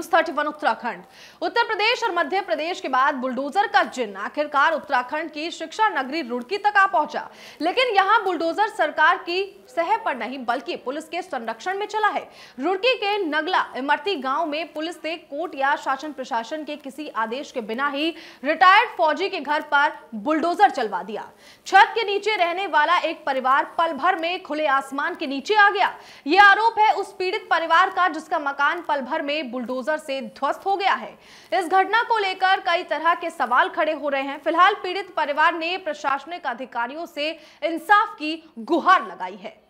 News 31 Uttarakhand. Uttar Pradesh और मध्य प्रदेश के बाद बुलडोजर का जिन्न आखिरकार उत्तराखंड की शिक्षा नगरी रुड़की तक आ पहुंचा। लेकिन यहां बुलडोजर सरकार की सह पर नहीं बल्कि पुलिस के संरक्षण में चला है। रुड़की के नगला इमरती गांव में पुलिस ने कोर्ट या शासन प्रशासन के किसी आदेश के बिना ही रिटायर्ड फौजी के घर पर बुलडोजर चलवा दिया। छत के नीचे रहने वाला एक परिवार पल भर में खुले आसमान के नीचे आ गया। यह आरोप है उस पीड़ित परिवार का जिसका मकान पल भर में बुलडोजर से ध्वस्त हो गया है। इस घटना को लेकर कई तरह के सवाल खड़े हो रहे हैं। फिलहाल पीड़ित परिवार ने प्रशासनिक अधिकारियों से इंसाफ की गुहार लगाई है।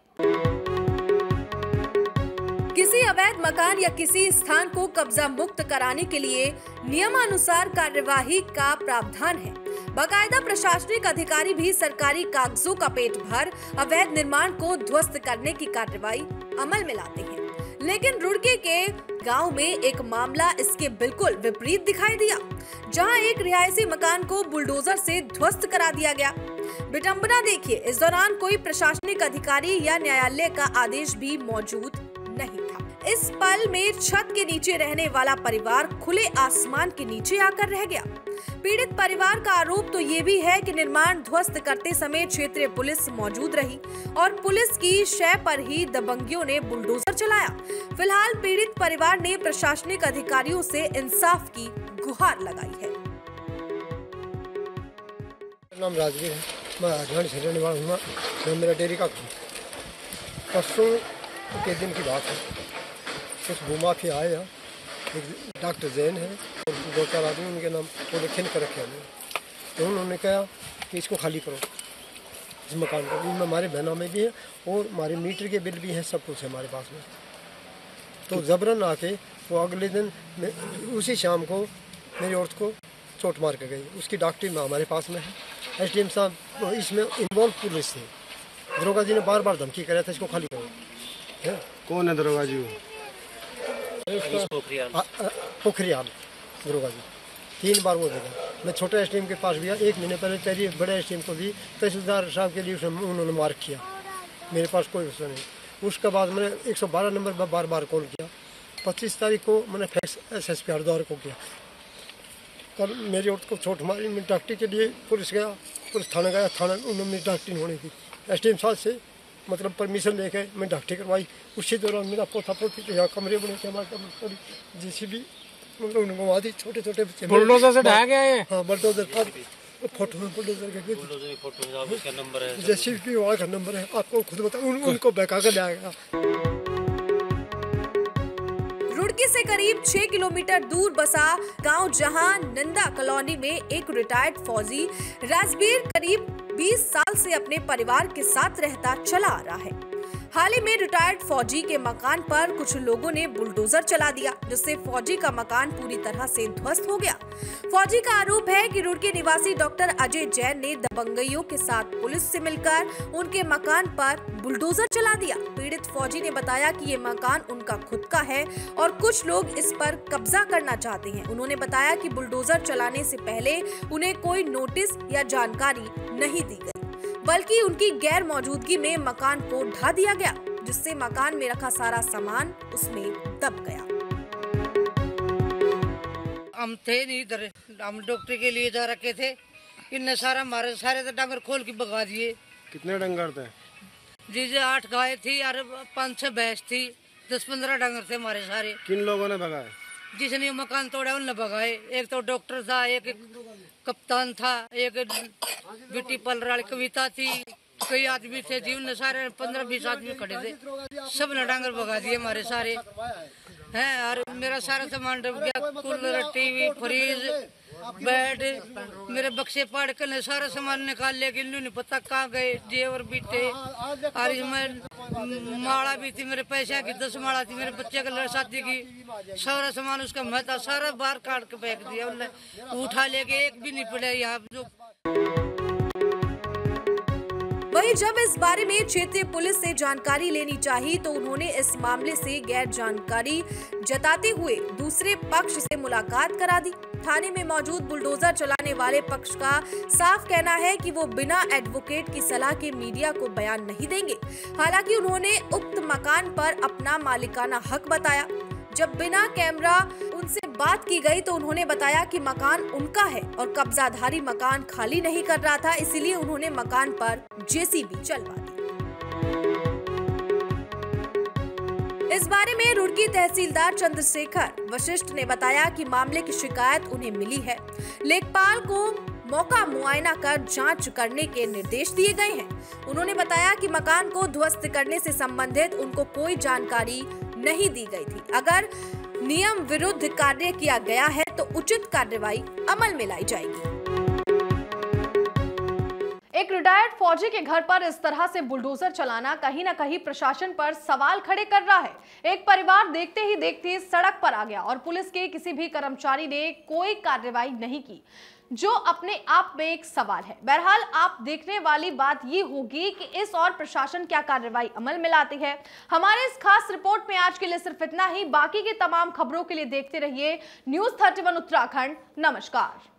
किसी अवैध मकान या किसी स्थान को कब्जा मुक्त कराने के लिए नियमानुसार कार्यवाही का प्रावधान है। बाकायदा प्रशासनिक अधिकारी भी सरकारी कागजों का पेट भर अवैध निर्माण को ध्वस्त करने की कार्रवाई अमल में लाते हैं। लेकिन रुड़की के गांव में एक मामला इसके बिल्कुल विपरीत दिखाई दिया, जहां एक रिहायशी मकान को बुलडोजर से ध्वस्त करा दिया गया। विडंबना देखिए, इस दौरान कोई प्रशासनिक अधिकारी या न्यायालय का आदेश भी मौजूद नहीं था। इस पल में छत के नीचे रहने वाला परिवार खुले आसमान के नीचे आकर रह गया। पीड़ित परिवार का आरोप तो ये भी है कि निर्माण ध्वस्त करते समय क्षेत्रीय पुलिस मौजूद रही और पुलिस की शय पर ही दबंगियों ने बुलडोजर चलाया। फिलहाल पीड़ित परिवार ने प्रशासनिक अधिकारियों से इंसाफ की गुहार लगाई है। नाम राजवीर है, मैं हरियाणा से रहने वाला हूँ। मैं मेरा डेयरी का परसों के दिन की बात है। कुछ भूमाफिया आए हैं, एक डॉक्टर जैन है और दो चार आदमी उनके नाम को लिखिन कर रखे हैं। तो उन्होंने कहा कि इसको खाली करो, इस मकान को। इनमें हमारे बहनों में भी है और हमारे मीटर के बिल भी हैं, सब कुछ है हमारे पास में। तो जबरन आके वो अगले दिन उसी शाम को मेरी औरत को चोट मार के गई। उसकी डॉक्टरी में हमारे पास में है। SDM साहब इसमें इन्वॉल्व पुलिस थे। दरोगा जी ने बार बार धमकी कराया था इसको खाली करो। है? कौन है दरोगा जी? पोखरियाल दरोगा जी 3 बार वो देगा। मैं छोटे SDM के पास भी गया, 1 महीने पहले तेरी बड़े SDM को भी तहसीलदार साहब के लिए उन्होंने मार्क किया। मेरे पास कोई गुस्सा नहीं। उसके बाद मैंने 112 नंबर पर बार बार कॉल किया। 25 तारीख को मैंने फैक्स SSP हरिद्वार को किया। कल मेरी औरत को चोट मारी, मैं डॉक्टरी के लिए पुलिस गया, पुलिस थाना गया। थाना उन्होंने मेरी डॉक्टरी होने की SDM साहब से मतलब परमिशन लेके मैं डॉक्टरी करवाई। उसी दौरान मेरा पोता पोती तो यहाँ कमरे बने थे हमारे थोड़ी JCB मतलब उनको वहाँ दी। छोटे छोटे बच्चे बुलडोजर से ढाया गया है। हाँ, बुलडोजर फोटो में बुलडोजर का नंबर है, JCB वहाँ का नंबर है। आपको खुद बताऊँ, उनको बहका कर लाया गया। रुड़की से करीब 6 किलोमीटर दूर बसा गांव जहां नंदा कॉलोनी में एक रिटायर्ड फौजी राजवीर करीब 20 साल से अपने परिवार के साथ रहता चला आ रहा है। हाल ही में रिटायर्ड फौजी के मकान पर कुछ लोगों ने बुलडोजर चला दिया, जिससे फौजी का मकान पूरी तरह से ध्वस्त हो गया। फौजी का आरोप है कि रुड़की निवासी डॉक्टर अजय जैन ने दबंगइयों के साथ पुलिस से मिलकर उनके मकान पर बुलडोजर चला दिया। पीड़ित फौजी ने बताया कि ये मकान उनका खुद का है और कुछ लोग इस पर कब्जा करना चाहते हैं। उन्होंने बताया कि बुलडोजर चलाने से पहले उन्हें कोई नोटिस या जानकारी नहीं दी गई, बल्कि उनकी गैर मौजूदगी में मकान को ढा दिया गया, जिससे मकान में रखा सारा सामान उसमें दब गया। हम थे नहीं इधर, हम डॉक्टर के लिए जा रखे थे। इनने सारे तो डंगर खोल के भगा दिए। कितने डंगर थे? जी 8 गाय थी और 5-6 भैंस थी। 10-15 डंगर थे हमारे सारे। किन लोगों ने भगाए? जिसने मकान तोड़ा उनने भगाए। एक तो डॉक्टर था, एक कप्तान था, एक बेटी पल वाली कविता थी, कई आदमी थे जी। उनने सारे 15-20 आदमी खड़े थे, सब ने डांगर भगा दिए हमारे सारे हैं। और मेरा सारा सामान डूब गया, कूलर, टीवी, फ्रिज, बेड, मेरे बक्से पाड़ कर सारा सामान निकाल लिया। कि नहीं पता कहाँ गए, जेवर भी थे और इसमें माला भी थी, मेरे पैसे की 10 माला थी, मेरे बच्चे का शादी की सारा सामान उसका मैं था, सारा बाहर काट के फेंक दिया। उन्होंने उठा लेके एक भी नहीं पड़ा यहाँ जो। वहीं जब इस बारे में क्षेत्रीय पुलिस से जानकारी लेनी चाहिए तो उन्होंने इस मामले से गैर जानकारी जताते हुए दूसरे पक्ष से मुलाकात करा दी। थाने में मौजूद बुलडोजर चलाने वाले पक्ष का साफ कहना है कि वो बिना एडवोकेट की सलाह के मीडिया को बयान नहीं देंगे। हालांकि उन्होंने उक्त मकान पर अपना मालिकाना हक बताया। जब बिना कैमरा उन उनसे बात की गई तो उन्होंने बताया कि मकान उनका है और कब्जाधारी मकान खाली नहीं कर रहा था, इसीलिए उन्होंने मकान पर जेसीबी चलवा दी। इस बारे में रुड़की तहसीलदार चंद्रशेखर वशिष्ठ ने बताया कि मामले की शिकायत उन्हें मिली है। लेखपाल को मौका मुआयना कर जांच करने के निर्देश दिए गए हैं। उन्होंने बताया कि मकान को ध्वस्त करने से संबंधित उनको कोई जानकारी नहीं दी गई थी। अगर नियम विरुद्ध कार्य किया गया है तो उचित कार्रवाई अमल में लाई जाएगी। एक रिटायर्ड फौजी के घर पर इस तरह से बुलडोजर चलाना कहीं न कहीं प्रशासन पर सवाल खड़े कर रहा है। एक परिवार देखते ही देखते सड़क पर आ गया और पुलिस के किसी भी कर्मचारी ने कोई कार्रवाई नहीं की, जो अपने आप में एक सवाल है। बहरहाल आप देखने वाली बात ये होगी कि इस और प्रशासन क्या कार्रवाई अमल में लाती है। हमारे इस खास रिपोर्ट में आज के लिए सिर्फ इतना ही। बाकी की तमाम खबरों के लिए देखते रहिए News 31 उत्तराखंड। नमस्कार।